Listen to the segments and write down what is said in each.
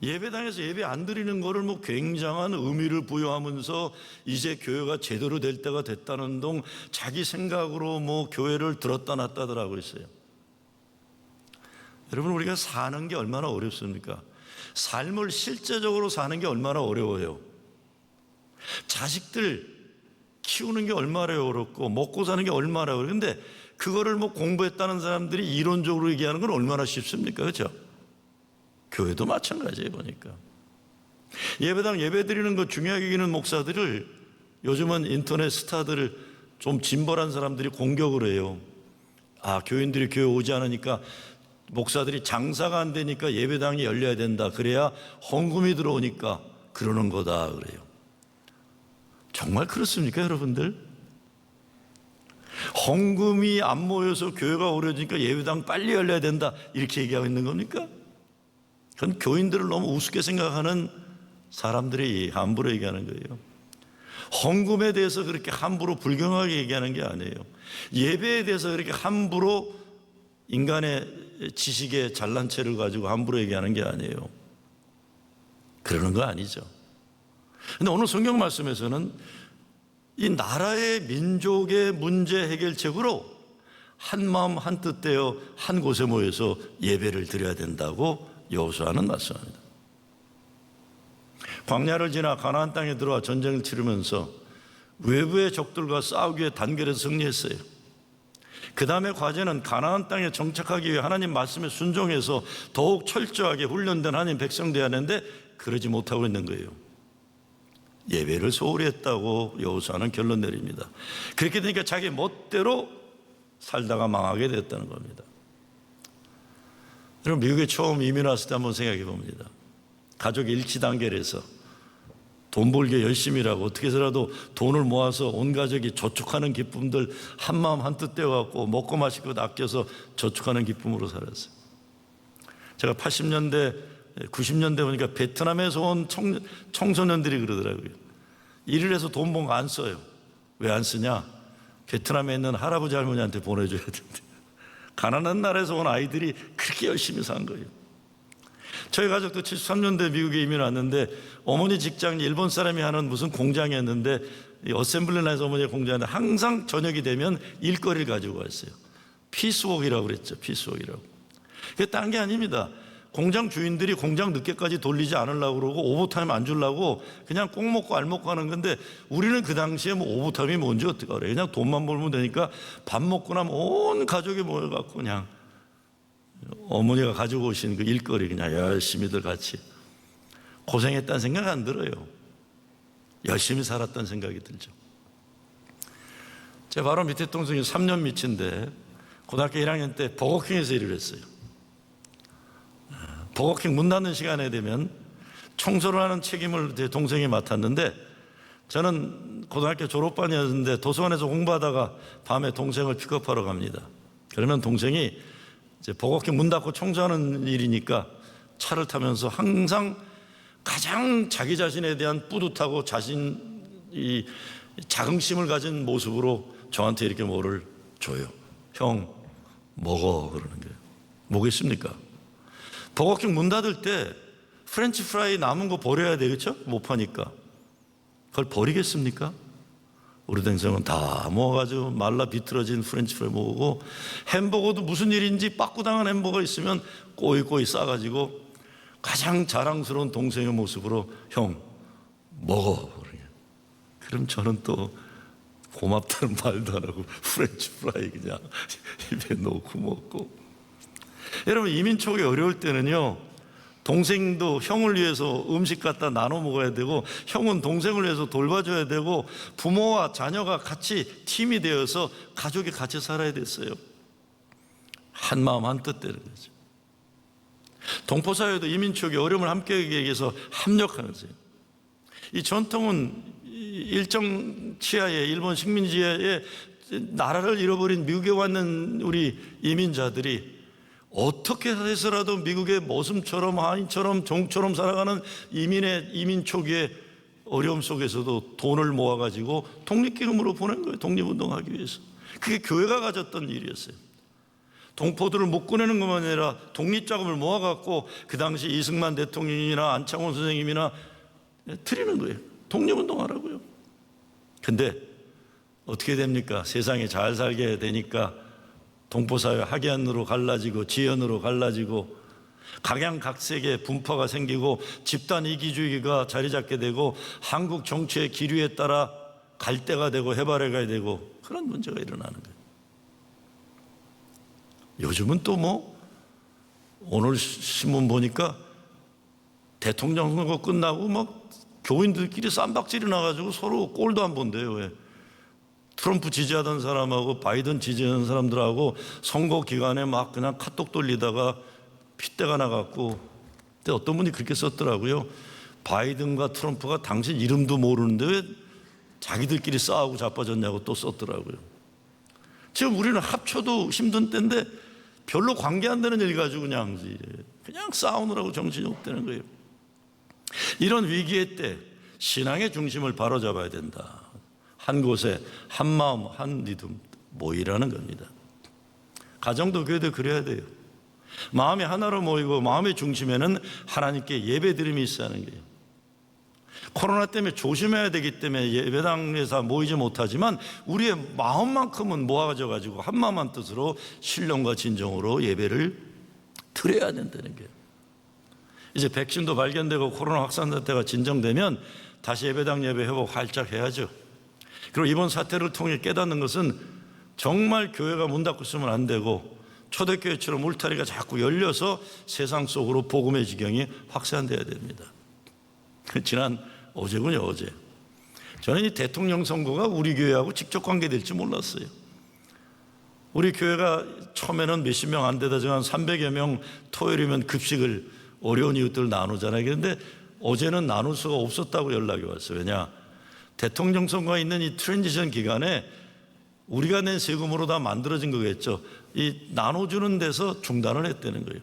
예배당에서 예배 안 드리는 거를 뭐 굉장한 의미를 부여하면서 이제 교회가 제대로 될 때가 됐다는 둥 자기 생각으로 뭐 교회를 들었다 놨다 하고 있어요. 여러분, 우리가 사는 게 얼마나 어렵습니까? 삶을 실제적으로 사는 게 얼마나 어려워요. 자식들 키우는 게 얼마나 어렵고 먹고 사는 게 얼마나 어려워. 근데 그거를 뭐 공부했다는 사람들이 이론적으로 얘기하는 건 얼마나 쉽습니까? 그렇죠? 교회도 마찬가지예요. 보니까 예배당 예배 드리는 거 중요하게 여기는 목사들을 요즘은 인터넷 스타들을 좀 진벌한 사람들이 공격을 해요. 교인들이 교회 오지 않으니까 목사들이 장사가 안 되니까 예배당이 열려야 된다. 그래야 헌금이 들어오니까 그러는 거다 그래요. 정말 그렇습니까, 여러분들? 헌금이 안 모여서 교회가 오래지니까 예배당 빨리 열려야 된다 이렇게 얘기하고 있는 겁니까? 그건 교인들을 너무 우습게 생각하는 사람들이 함부로 얘기하는 거예요. 헌금에 대해서 그렇게 함부로 불경하게 얘기하는 게 아니에요. 예배에 대해서 그렇게 함부로 인간의 지식에 잘난 체를 가지고 함부로 얘기하는 게 아니에요. 그러는 거 아니죠. 근데 오늘 성경 말씀에서는 이 나라의 민족의 문제 해결책으로 한 마음 한 뜻 되어 한 곳에 모여서 예배를 드려야 된다고 여호수아는 말씀합니다. 광야를 지나 가나안 땅에 들어와 전쟁을 치르면서 외부의 적들과 싸우기 위해 단결해서 승리했어요. 그 다음에 과제는 가나안 땅에 정착하기 위해 하나님 말씀에 순종해서 더욱 철저하게 훈련된 하나님 백성 되어야 하는데 그러지 못하고 있는 거예요. 예배를 소홀히 했다고 여호수아는 결론 내립니다. 그렇게 되니까 자기 멋대로 살다가 망하게 됐다는 겁니다. 여러분, 미국에 처음 이민 왔을 때 한번 생각해 봅니다. 가족이 일치단결해서 돈 벌게 열심히 일하고 어떻게 해서라도 돈을 모아서 온 가족이 저축하는 기쁨들 한마음 한뜻 되어갖고 먹고 마시고 아껴서 저축하는 기쁨으로 살았어요. 제가 80년대 90년대 보니까 베트남에서 온 청소년들이 그러더라고요. 일을 해서 돈 번 거 안 써요. 왜 안 쓰냐? 베트남에 있는 할아버지 할머니한테 보내줘야 된대. 가난한 나라에서 온 아이들이 그렇게 열심히 산 거예요. 저희 가족도 73년대 미국에 이민 왔는데 어머니 직장이 일본 사람이 하는 무슨 공장이었는데 어셈블리 라인에서 어머니가 공장인데 항상 저녁이 되면 일거리를 가지고 왔어요. 피스웍이라고 그랬죠. 피스웍이라고. 그게 딴 게 아닙니다. 공장 주인들이 공장 늦게까지 돌리지 않으려고 그러고 오버타임 안 주려고 그냥 꼭 먹고 알 먹고 하는 건데 우리는 그 당시에 뭐 오버타임이 뭔지 어떻게 알아요? 그냥 돈만 벌면 되니까 밥 먹고 나면 온 가족이 모여갖고 그냥 어머니가 가지고 오신 그 일거리 그냥 열심히들 같이 고생했다는 생각 안 들어요. 열심히 살았다는 생각이 들죠. 제 바로 밑에 동생이 3년 밑인데 고등학교 1학년 때 버거킹에서 일을 했어요. 버거킹 문 닫는 시간에 되면 청소를 하는 책임을 제 동생이 맡았는데 저는 고등학교 졸업반이었는데 도서관에서 공부하다가 밤에 동생을 픽업하러 갑니다. 그러면 동생이 이제 버거킹 문 닫고 청소하는 일이니까 차를 타면서 항상 가장 자기 자신에 대한 뿌듯하고 이 자긍심을 가진 모습으로 저한테 이렇게 뭐를 줘요. 형 먹어 그러는 거예요. 뭐겠습니까? 버거킹 문 닫을 때 프렌치 프라이 남은 거 버려야 되겠죠? 못 파니까. 그걸 버리겠습니까? 우리 동생은 다 모아가지고 말라 비틀어진 프렌치 프라이 먹고 햄버거도 무슨 일인지 빠꾸당한 햄버거 있으면 꼬이꼬이 싸가지고 가장 자랑스러운 동생의 모습으로 형 먹어. 그럼 저는 또 고맙다는 말도 안 하고 프렌치 프라이 그냥 입에 넣고 먹고. 여러분, 이민 초기 어려울 때는요 동생도 형을 위해서 음식 갖다 나눠 먹어야 되고 형은 동생을 위해서 돌봐줘야 되고 부모와 자녀가 같이 팀이 되어서 가족이 같이 살아야 됐어요. 한 마음 한 뜻 되는 거죠. 동포사회도 이민 초기 어려움을 함께 하기 위해서 합력하는 거예요. 이 전통은 일정 치하의 일본 식민지에 나라를 잃어버린 미국에 왔는 우리 이민자들이 어떻게 해서라도 미국의 모습처럼 하인처럼 종처럼 살아가는 이민 초기의 어려움 속에서도 돈을 모아가지고 독립기금으로 보낸 거예요. 독립운동하기 위해서. 그게 교회가 가졌던 일이었어요. 동포들을 못 꺼내는 것만 아니라 독립자금을 모아갖고 그 당시 이승만 대통령이나 안창원 선생님이나 드리는 거예요. 독립운동하라고요. 근데 어떻게 됩니까? 세상에 잘 살게 되니까 동포사회 학연으로 갈라지고 지연으로 갈라지고 각양각색의 분파가 생기고 집단 이기주의가 자리 잡게 되고 한국 정치의 기류에 따라 갈대가 되고 해바라기가 되고 그런 문제가 일어나는 거예요. 요즘은 또 오늘 신문 보니까 대통령 선거 끝나고 막 교인들끼리 쌈박질이 나가지고 서로 꼴도 안 본대요. 왜? 트럼프 지지하던 사람하고 바이든 지지하는 사람들하고 선거 기간에 막 그냥 카톡 돌리다가 핏대가 나갔고, 근데 어떤 분이 그렇게 썼더라고요. 바이든과 트럼프가 당신 이름도 모르는데 왜 자기들끼리 싸우고 자빠졌냐고 또 썼더라고요. 지금 우리는 합쳐도 힘든 때인데 별로 관계 안 되는 일 가지고 그냥 싸우느라고 정신이 없다는 거예요. 이런 위기의 때 신앙의 중심을 바로잡아야 된다. 한 곳에 한 마음 한 믿음 모이라는 겁니다. 가정도 교회도 그래야 돼요. 마음이 하나로 모이고 마음의 중심에는 하나님께 예배드림이 있어야 하는 거예요. 코로나 때문에 조심해야 되기 때문에 예배당에서 모이지 못하지만 우리의 마음만큼은 모아져 가지고 한 마음 한 뜻으로 신령과 진정으로 예배를 드려야 된다는 거예요. 이제 백신도 발견되고 코로나 확산 사태가 진정되면 다시 예배당 예배 회복 활짝 해야죠. 그리고 이번 사태를 통해 깨닫는 것은 정말 교회가 문 닫고 있으면 안 되고 초대교회처럼 울타리가 자꾸 열려서 세상 속으로 복음의 지경이 확산돼야 됩니다. 어제군요, 어제. 저는 이 대통령 선거가 우리 교회하고 직접 관계될지 몰랐어요. 우리 교회가 처음에는 몇십 명 안 되다 한 300여 명 토요일이면 급식을 어려운 이웃들 나누잖아요. 그런데 어제는 나눌 수가 없었다고 연락이 왔어요. 왜냐? 대통령 선거가 있는 이 트랜지션 기간에 우리가 낸 세금으로 다 만들어진 거겠죠. 이 나눠주는 데서 중단을 했다는 거예요.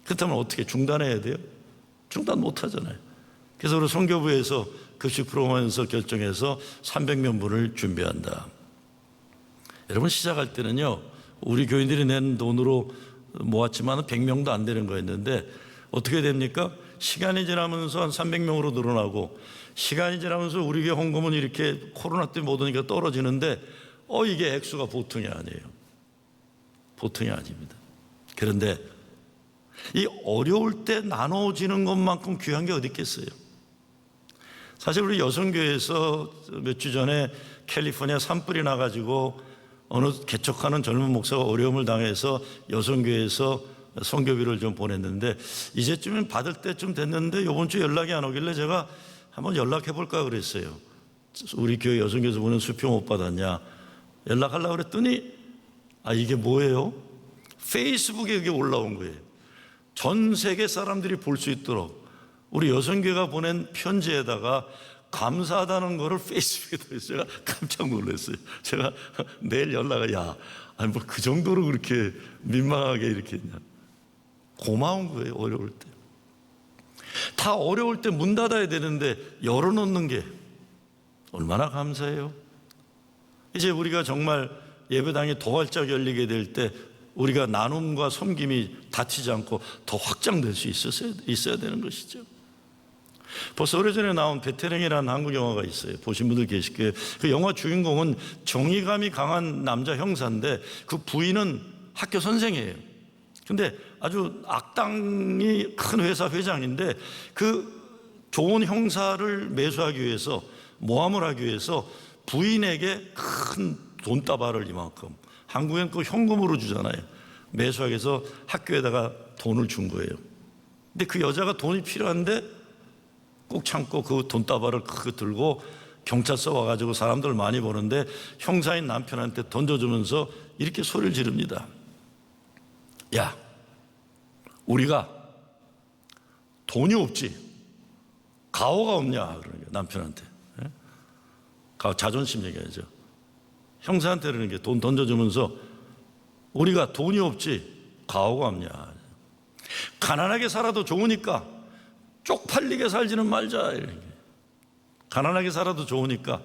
그렇다면 어떻게 중단해야 돼요? 중단 못 하잖아요. 그래서 우리 선교부에서 급식 프로그램에서 결정해서 300명분을 준비한다. 여러분 시작할 때는요, 우리 교인들이 낸 돈으로 모았지만 100명도 안 되는 거였는데 어떻게 됩니까? 시간이 지나면서 한 300명으로 늘어나고 시간이 지나면서 우리 교회 헌금은 이렇게 코로나 때문에 못 오니까 떨어지는데 이게 액수가 보통이 아니에요. 보통이 아닙니다. 그런데 이 어려울 때 나눠지는 것만큼 귀한 게 어디 있겠어요? 사실 우리 여성교회에서 몇 주 전에 캘리포니아 산불이 나가지고 어느 개척하는 젊은 목사가 어려움을 당해서 여성교회에서 선교비를 좀 보냈는데 이제쯤은 받을 때쯤 됐는데 이번 주 연락이 안 오길래 제가 한번 연락해 볼까 그랬어요. 우리 교회 여성교회에서 보낸 수표 못 받았냐 연락하려고 그랬더니 이게 뭐예요? 페이스북에 이게 올라온 거예요. 전 세계 사람들이 볼 수 있도록 우리 여성교회가 보낸 편지에다가 감사하다는 거를 페이스북에 있어요. 제가 깜짝 놀랐어요. 제가 내일 연락을 뭐 그 정도로 그렇게 민망하게 이렇게 했냐. 고마운 거예요. 어려울 때. 다 어려울 때 문 닫아야 되는데 열어놓는 게 얼마나 감사해요. 이제 우리가 정말 예배당이 더 활짝 열리게 될 때 우리가 나눔과 섬김이 다치지 않고 더 확장될 수 있어야 되는 것이죠. 벌써 오래전에 나온 베테랑이라는 한국 영화가 있어요. 보신 분들 계실 거예요. 그 영화 주인공은 정의감이 강한 남자 형사인데 그 부인은 학교 선생이에요. 근데 아주 악당이 큰 회사 회장인데 그 좋은 형사를 매수하기 위해서 모함을 하기 위해서 부인에게 큰 돈다발을 이만큼, 한국엔 그 현금으로 주잖아요. 매수하기 위해서 학교에다가 돈을 준 거예요. 근데 그 여자가 돈이 필요한데 꼭 참고 그 돈다발을 크게 들고 경찰서 와가지고 사람들 많이 보는데 형사인 남편한테 던져주면서 이렇게 소리를 지릅니다. 야, 우리가 돈이 없지 가오가 없냐 그러는 거예요. 남편한테. 자존심 얘기하죠. 형사한테 그러는 게 돈 던져주면서 우리가 돈이 없지 가오가 없냐. 가난하게 살아도 좋으니까 쪽팔리게 살지는 말자. 가난하게 살아도 좋으니까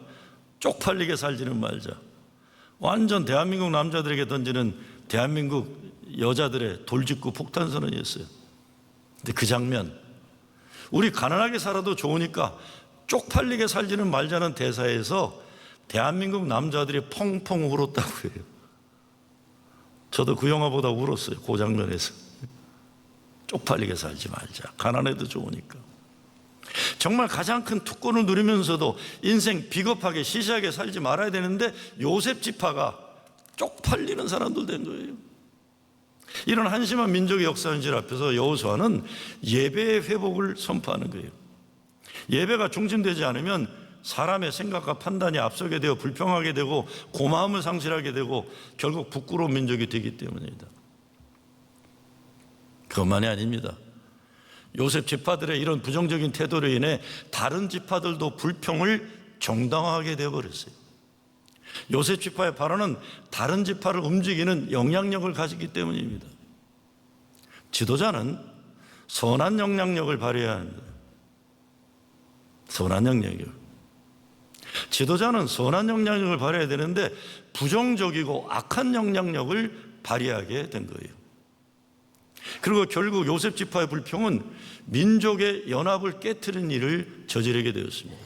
쪽팔리게 살지는 말자. 완전 대한민국 남자들에게 던지는 대한민국 여자들의 돌직구 폭탄 선언이었어요. 근데 그 장면, 우리 가난하게 살아도 좋으니까 쪽팔리게 살지는 말자는 대사에서 대한민국 남자들이 펑펑 울었다고 해요. 저도 그 영화보다 울었어요. 그 장면에서. 쪽팔리게 살지 말자. 가난해도 좋으니까. 정말 가장 큰 특권을 누리면서도 인생 비겁하게 시시하게 살지 말아야 되는데 요셉 지파가 쪽팔리는 사람들 된 거예요. 이런 한심한 민족의 역사 현실 앞에서 여호수아는 예배의 회복을 선포하는 거예요. 예배가 중심되지 않으면 사람의 생각과 판단이 앞서게 되어 불평하게 되고 고마움을 상실하게 되고 결국 부끄러운 민족이 되기 때문입니다. 그것만이 아닙니다. 요셉 지파들의 이런 부정적인 태도로 인해 다른 지파들도 불평을 정당화하게 되어버렸어요. 요셉 지파의 발언은 다른 지파를 움직이는 영향력을 가지기 때문입니다. 지도자는 선한 영향력을 발휘해야 합니다. 선한 영향력. 지도자는 선한 영향력을 발휘해야 되는데 부정적이고 악한 영향력을 발휘하게 된 거예요. 그리고 결국 요셉 지파의 불평은 민족의 연합을 깨트린 일을 저지르게 되었습니다.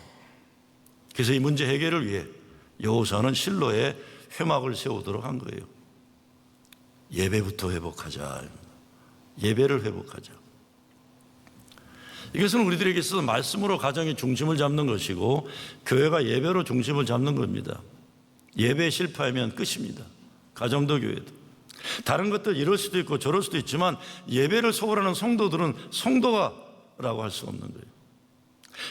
그래서 이 문제 해결을 위해 여호수아는 실로에 회막을 세우도록 한 거예요. 예배부터 회복하자. 예배를 회복하자. 이것은 우리들에게 있어서 말씀으로 가정의 중심을 잡는 것이고 교회가 예배로 중심을 잡는 겁니다. 예배에 실패하면 끝입니다. 가정도 교회도. 다른 것들 이럴 수도 있고 저럴 수도 있지만 예배를 소홀하는 성도들은 성도가라고 할 수 없는 거예요.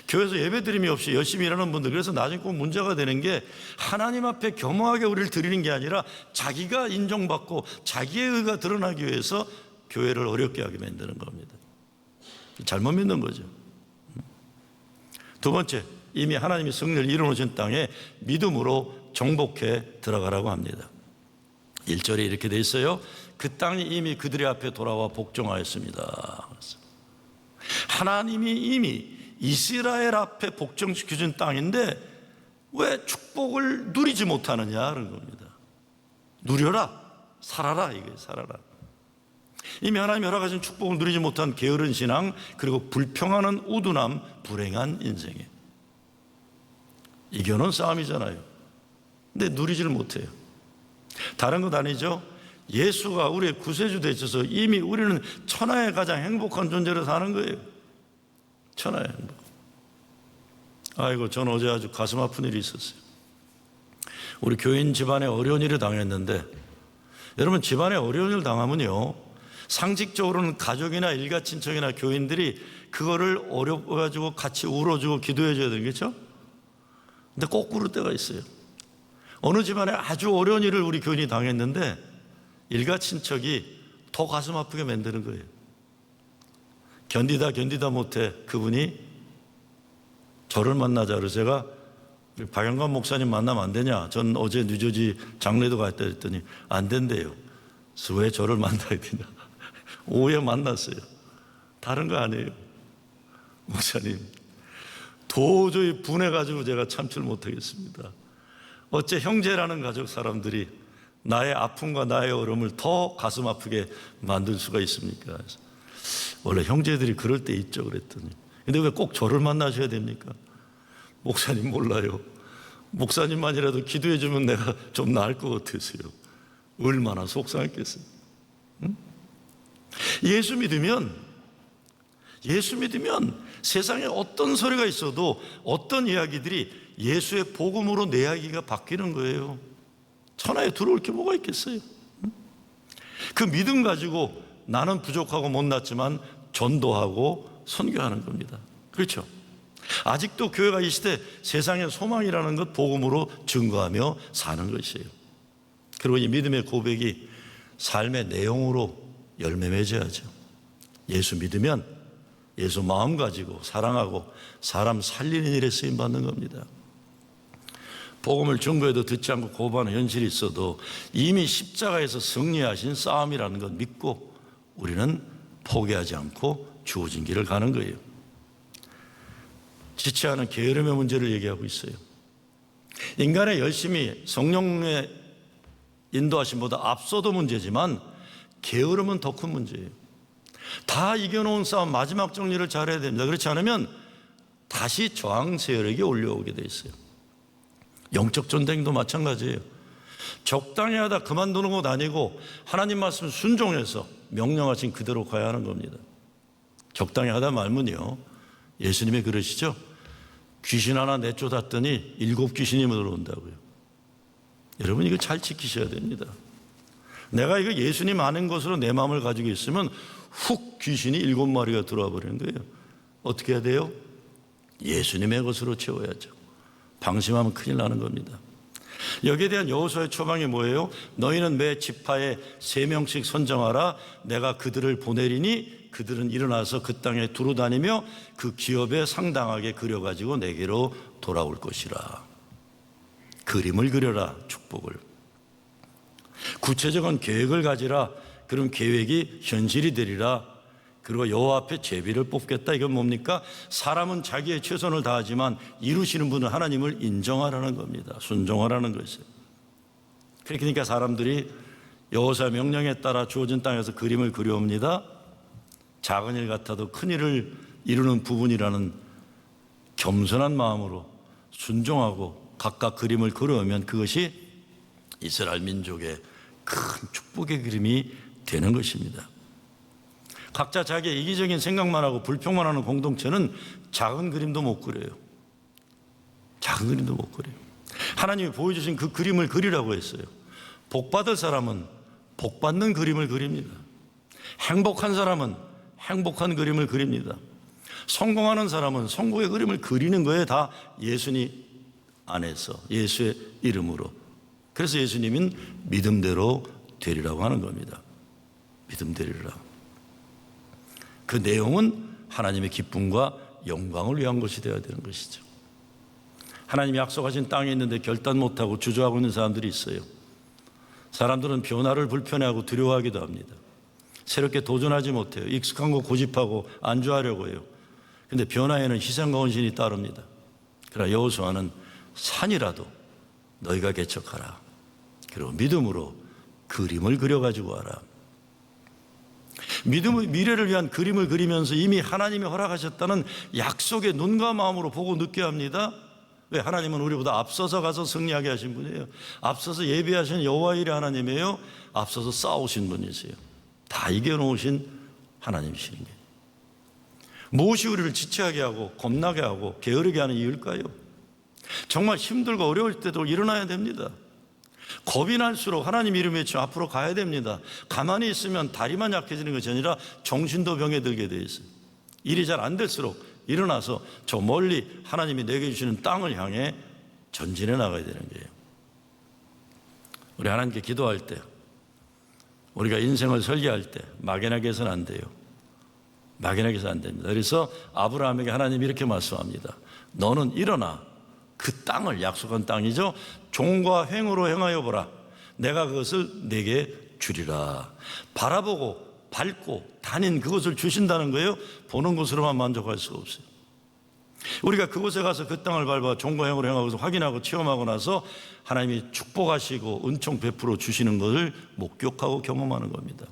교회에서 예배드림이 없이 열심히 일하는 분들, 그래서 나중에 꼭 문제가 되는 게 하나님 앞에 겸허하게 우리를 드리는 게 아니라 자기가 인정받고 자기의 의가 드러나기 위해서 교회를 어렵게 하게 만드는 겁니다. 잘못 믿는 거죠. 두 번째, 이미 하나님이 승리를 이루어놓으신 땅에 믿음으로 정복해 들어가라고 합니다. 1절에 이렇게 돼 있어요. 그 땅이 이미 그들의 앞에 돌아와 복종하였습니다. 하나님이 이미 이스라엘 앞에 복종시켜준 땅인데 왜 축복을 누리지 못하느냐는 겁니다. 누려라, 살아라, 이게 살아라. 이미 하나님이 허락하신 축복을 누리지 못한 게으른 신앙, 그리고 불평하는 우둔함, 불행한 인생에 이겨놓은 싸움이잖아요. 근데 누리지를 못해요. 다른 것 아니죠. 예수가 우리의 구세주 되셔서 이미 우리는 천하의 가장 행복한 존재로 사는 거예요. 천하의 행복. 아이고, 전 어제 아주 가슴 아픈 일이 있었어요. 우리 교인 집안에 어려운 일을 당했는데, 여러분, 집안에 어려운 일을 당하면요, 상식적으로는 가족이나 일가 친척이나 교인들이 그거를 어려워가지고 같이 울어주고 기도해줘야 되겠죠? 근데 거꾸로 때가 있어요. 어느 집안에 아주 어려운 일을 우리 교인이 당했는데 일가 친척이 더 가슴 아프게 만드는 거예요. 견디다 못해 그분이 저를 만나자. 그래서 제가 박영관 목사님 만나면 안 되냐? 전 어제 뉴저지 장례도 갔다 했더니 안 된대요. 그래서 왜 저를 만나야 되냐? 오후에 만났어요. 다른 거 아니에요. 목사님, 도저히 분해가지고 제가 참지를 못하겠습니다. 어째 형제라는 가족 사람들이 나의 아픔과 나의 어려움을 더 가슴 아프게 만들 수가 있습니까? 원래 형제들이 그럴 때 있죠. 그랬더니 근데 왜 꼭 저를 만나셔야 됩니까? 목사님 몰라요. 목사님만이라도 기도해 주면 내가 좀 나을 것 같으세요. 얼마나 속상했겠어요. 응? 예수 믿으면 세상에 어떤 소리가 있어도 어떤 이야기들이 예수의 복음으로 내 이야기가 바뀌는 거예요. 천하에 들어올 게 뭐가 있겠어요? 그 믿음 가지고 나는 부족하고 못났지만 전도하고 선교하는 겁니다. 그렇죠? 아직도 교회가 이 시대 세상의 소망이라는 것 복음으로 증거하며 사는 것이에요. 그리고 이 믿음의 고백이 삶의 내용으로 열매 맺어야죠. 예수 믿으면 예수 마음 가지고 사랑하고 사람 살리는 일에 쓰임 받는 겁니다. 복음을 증거해도 듣지 않고 고발하는 현실이 있어도 이미 십자가에서 승리하신 싸움이라는 것 믿고 우리는 포기하지 않고 주어진 길을 가는 거예요. 지체하는 게으름의 문제를 얘기하고 있어요. 인간의 열심이 성령의 인도하심보다 앞서도 문제지만 게으름은 더 큰 문제예요. 다 이겨놓은 싸움 마지막 정리를 잘해야 됩니다. 그렇지 않으면 다시 저항 세력이 올려오게 돼 있어요. 영적 전쟁도 마찬가지예요. 적당히 하다 그만두는 것 아니고 하나님 말씀 순종해서 명령하신 그대로 가야 하는 겁니다. 적당히 하다 말면요, 예수님이 그러시죠. 귀신 하나 내쫓았더니 7 귀신이 들어온다고요. 여러분 이거 잘 지키셔야 됩니다. 내가 이거 예수님 아는 것으로 내 마음을 가지고 있으면 훅 귀신이 7마리가 들어와 버리는 거예요. 어떻게 해야 돼요? 예수님의 것으로 채워야죠. 방심하면 큰일 나는 겁니다. 여기에 대한 여호수아의 초방이 뭐예요? 너희는 매 지파에 3명씩 선정하라. 내가 그들을 보내리니 그들은 일어나서 그 땅에 두루 다니며 그 기업에 상당하게 그려가지고 내게로 돌아올 것이라. 그림을 그려라. 축복을. 구체적인 계획을 가지라. 그런 계획이 현실이 되리라. 그리고 여호와 앞에 제비를 뽑겠다. 이건 뭡니까? 사람은 자기의 최선을 다하지만 이루시는 분은 하나님을 인정하라는 겁니다. 순종하라는 것이에요. 그러니까 사람들이 여호수아 명령에 따라 주어진 땅에서 그림을 그려옵니다. 작은 일 같아도 큰 일을 이루는 부분이라는 겸손한 마음으로 순종하고 각각 그림을 그려오면 그것이 이스라엘 민족의 큰 축복의 그림이 되는 것입니다. 각자 자기의 이기적인 생각만 하고 불평만 하는 공동체는 작은 그림도 못 그려요. 작은 그림도 못 그려요. 하나님이 보여주신 그 그림을 그리라고 했어요. 복받을 사람은 복받는 그림을 그립니다. 행복한 사람은 행복한 그림을 그립니다. 성공하는 사람은 성공의 그림을 그리는 거에 다 예수님 안에서 예수의 이름으로. 그래서 예수님은 믿음대로 되리라고 하는 겁니다. 믿음대로라. 그 내용은 하나님의 기쁨과 영광을 위한 것이 되어야 되는 것이죠. 하나님이 약속하신 땅에 있는데 결단 못하고 주저하고 있는 사람들이 있어요. 사람들은 변화를 불편해하고 두려워하기도 합니다. 새롭게 도전하지 못해요. 익숙한 거 고집하고 안주하려고 해요. 그런데 변화에는 희생과 헌신이 따릅니다. 그러나 여호수아는 산이라도 너희가 개척하라. 그리고 믿음으로 그림을 그려가지고 와라. 믿음의 미래를 위한 그림을 그리면서 이미 하나님이 허락하셨다는 약속의 눈과 마음으로 보고 느껴야 합니다. 왜? 하나님은 우리보다 앞서서 가서 승리하게 하신 분이에요. 앞서서 예비하신 여호와 일의 하나님이에요. 앞서서 싸우신 분이세요. 다 이겨놓으신 하나님이시는 게 무엇이 우리를 지체하게 하고 겁나게 하고 게으르게 하는 이유일까요? 정말 힘들고 어려울 때도 일어나야 됩니다. 겁이 날수록 하나님 이름 외치며 앞으로 가야 됩니다. 가만히 있으면 다리만 약해지는 것이 아니라 정신도 병에 들게 돼 있어요. 일이 잘 안 될수록 일어나서 저 멀리 하나님이 내게 주시는 땅을 향해 전진해 나가야 되는 거예요. 우리 하나님께 기도할 때, 우리가 인생을 설계할 때 막연하게 해서는 안 돼요. 막연하게 해서는 안 됩니다. 그래서 아브라함에게 하나님이 이렇게 말씀합니다. 너는 일어나 그 땅을, 약속한 땅이죠, 종과 횡으로 행하여 보라. 내가 그것을 내게 주리라. 바라보고 밟고 다닌 그것을 주신다는 거예요. 보는 것으로만 만족할 수가 없어요. 우리가 그곳에 가서 그 땅을 밟아 종과 횡으로 행하고 확인하고 체험하고 나서 하나님이 축복하시고 은총 베풀어 주시는 것을 목격하고 경험하는 겁니다.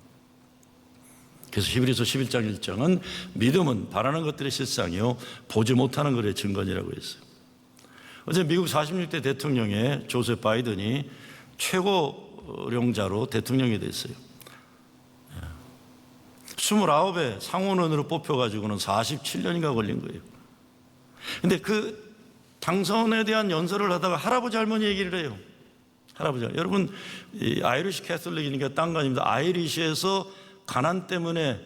그래서 히브리서 11장 1장은 믿음은 바라는 것들의 실상이요 보지 못하는 것의 증거니라고 했어요. 어제 미국 46대 대통령의 조셉 바이든이 최고령자로 대통령이 됐어요. 29의 상원의원으로 뽑혀가지고는 47년인가 걸린 거예요. 근데 그 당선에 대한 연설을 하다가 할아버지 할머니 얘기를 해요. 할아버지, 여러분, 이 아이리시 캐톨릭이니까 딴거아닙니다. 아이리시에서 가난 때문에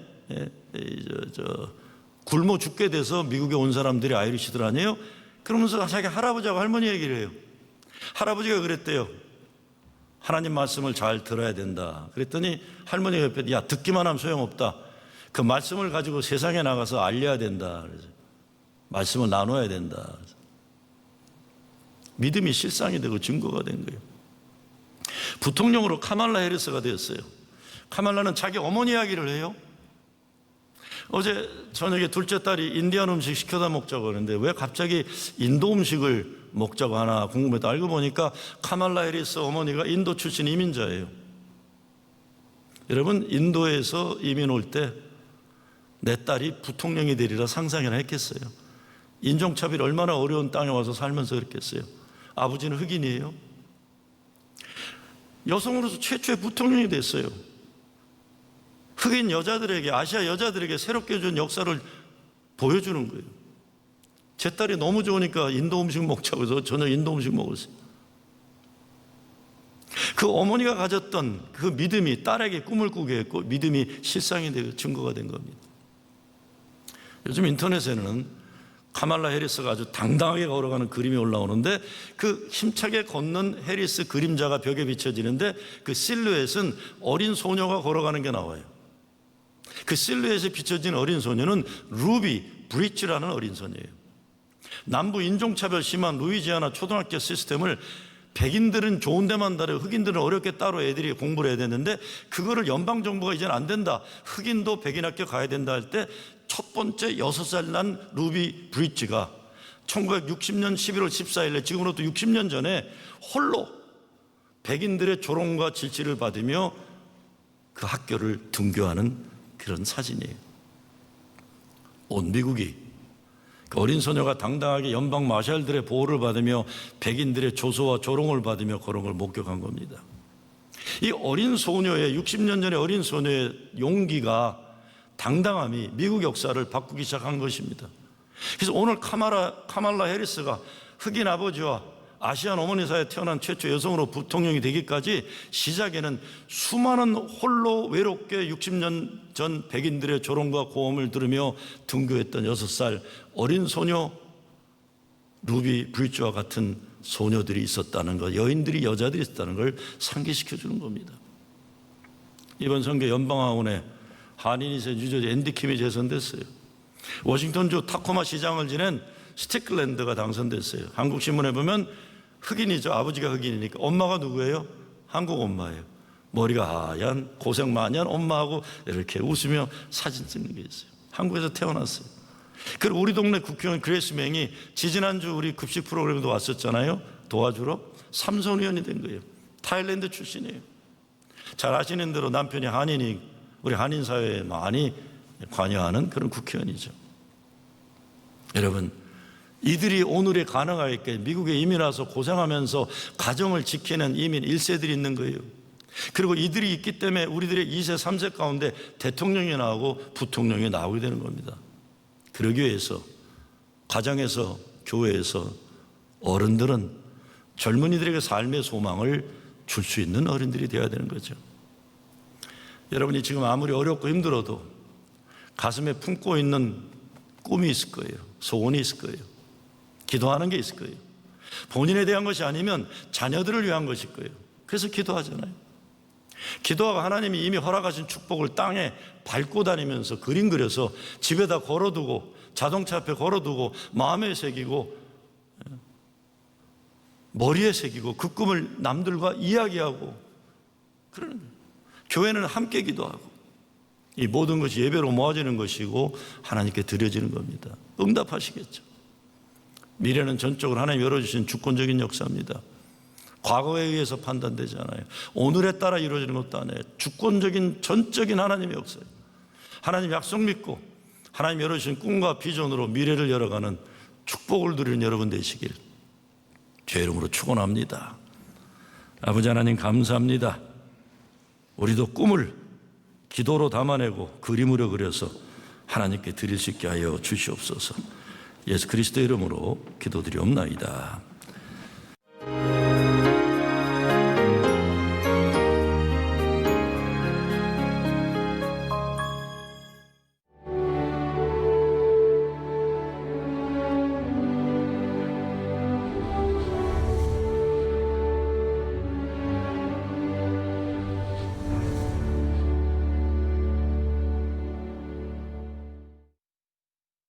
굶어 죽게 돼서 미국에 온 사람들이 아이리시들 아니에요? 그러면서 자기 할아버지하고 할머니 얘기를 해요. 할아버지가 그랬대요. 하나님 말씀을 잘 들어야 된다. 그랬더니 할머니가 옆에, 야, 듣기만 하면 소용없다. 그 말씀을 가지고 세상에 나가서 알려야 된다. 그래서 말씀을 나눠야 된다. 믿음이 실상이 되고 증거가 된 거예요. 부통령으로 카말라 해리스가 되었어요. 카말라는 자기 어머니 이야기를 해요. 어제 저녁에 둘째 딸이 인디안 음식 시켜다 먹자고 하는데 왜 갑자기 인도 음식을 목자가 하나 궁금해도 알고 보니까 카말라 해리스 어머니가 인도 출신 이민자예요. 여러분, 인도에서 이민 올 때 내 딸이 부통령이 되리라 상상이나 했겠어요? 인종차별이 얼마나 어려운 땅에 와서 살면서 그랬겠어요? 아버지는 흑인이에요. 여성으로서 최초의 부통령이 됐어요. 흑인 여자들에게, 아시아 여자들에게 새롭게 준 역사를 보여주는 거예요. 제 딸이 너무 좋으니까 인도 음식 먹자고 해서 저는 인도 음식 먹었어요. 그 어머니가 가졌던 그 믿음이 딸에게 꿈을 꾸게 했고 믿음이 실상이 되고 증거가 된 겁니다. 요즘 인터넷에는 카말라 해리스가 아주 당당하게 걸어가는 그림이 올라오는데 그 힘차게 걷는 해리스 그림자가 벽에 비춰지는데 그 실루엣은 어린 소녀가 걸어가는 게 나와요. 그 실루엣에 비춰진 어린 소녀는 루비 브리츠라는 어린 소녀예요. 남부 인종차별 심한 루이지아나 초등학교 시스템을 백인들은 좋은 데만 다르고 흑인들은 어렵게 따로 애들이 공부를 해야 되는데 그거를 연방정부가 이제는 안 된다, 흑인도 백인 학교 가야 된다 할 때 첫 번째 6살 난 루비 브리츠가 1960년 11월 14일에 지금으로부터 60년 전에 홀로 백인들의 조롱과 질질을 받으며 그 학교를 등교하는 그런 사진이에요. 온 미국이 그 어린 소녀가 당당하게 연방 마샬들의 보호를 받으며 백인들의 조소와 조롱을 받으며 그런 걸 목격한 겁니다. 이 어린 소녀의 60년 전의 어린 소녀의 용기가 당당함이 미국 역사를 바꾸기 시작한 것입니다. 그래서 오늘 카말라 해리스가 흑인 아버지와 아시안 어머니 사이에 태어난 최초 여성으로 부통령이 되기까지 시작에는 수많은 홀로 외롭게 60년 전 백인들의 조롱과 고음을 들으며 등교했던 6살 어린 소녀 루비 브리츠와 같은 소녀들이 있었다는 것, 여인들이 여자들이 있었다는 걸 상기시켜 주는 겁니다. 이번 선거 연방하원에 한인이세 유저지 앤디 킴이 재선됐어요. 워싱턴주 타코마 시장을 지낸 스티클랜드가 당선됐어요. 한국신문에 보면 흑인이죠. 아버지가 흑인이니까. 엄마가 누구예요? 한국 엄마예요. 머리가 하얀 고생 많이 한 엄마하고 이렇게 웃으며 사진 찍는 게 있어요. 한국에서 태어났어요. 그리고 우리 동네 국회의원 그레이스 맹이 지지난주 우리 급식 프로그램에도 왔었잖아요. 도와주러. 삼선 의원이 된 거예요. 타일랜드 출신이에요. 잘 아시는 대로 남편이 한인이 우리 한인 사회에 많이 관여하는 그런 국회의원이죠. 여러분, 이들이 오늘에 가능하게 미국에 이민 와서 고생하면서 가정을 지키는 이민 1세들이 있는 거예요. 그리고 이들이 있기 때문에 우리들의 2세, 3세 가운데 대통령이 나오고 부통령이 나오게 되는 겁니다. 그러기 위해서 가정에서, 교회에서 어른들은 젊은이들에게 삶의 소망을 줄 수 있는 어른들이 되어야 되는 거죠. 여러분이 지금 아무리 어렵고 힘들어도 가슴에 품고 있는 꿈이 있을 거예요. 소원이 있을 거예요. 기도하는 게 있을 거예요. 본인에 대한 것이 아니면 자녀들을 위한 것일 거예요. 그래서 기도하잖아요. 기도하고 하나님이 이미 허락하신 축복을 땅에 밟고 다니면서 그림 그려서 집에다 걸어두고 자동차 앞에 걸어두고 마음에 새기고 머리에 새기고 그 꿈을 남들과 이야기하고 그러는 거예요. 교회는 함께 기도하고 이 모든 것이 예배로 모아지는 것이고 하나님께 드려지는 겁니다. 응답하시겠죠. 미래는 전적으로 하나님 열어주신 주권적인 역사입니다. 과거에 의해서 판단되지 않아요. 오늘에 따라 이루어지는 것도 아니에요. 주권적인 전적인 하나님의 역사예요. 하나님 약속 믿고 하나님 열어주신 꿈과 비전으로 미래를 열어가는 축복을 누리는 여러분 되시길 주의 이름으로 축원합니다. 아버지 하나님 감사합니다. 우리도 꿈을 기도로 담아내고 그림으로 그려서 하나님께 드릴 수 있게 하여 주시옵소서. 예수 그리스도의 이름으로 기도드리옵나이다.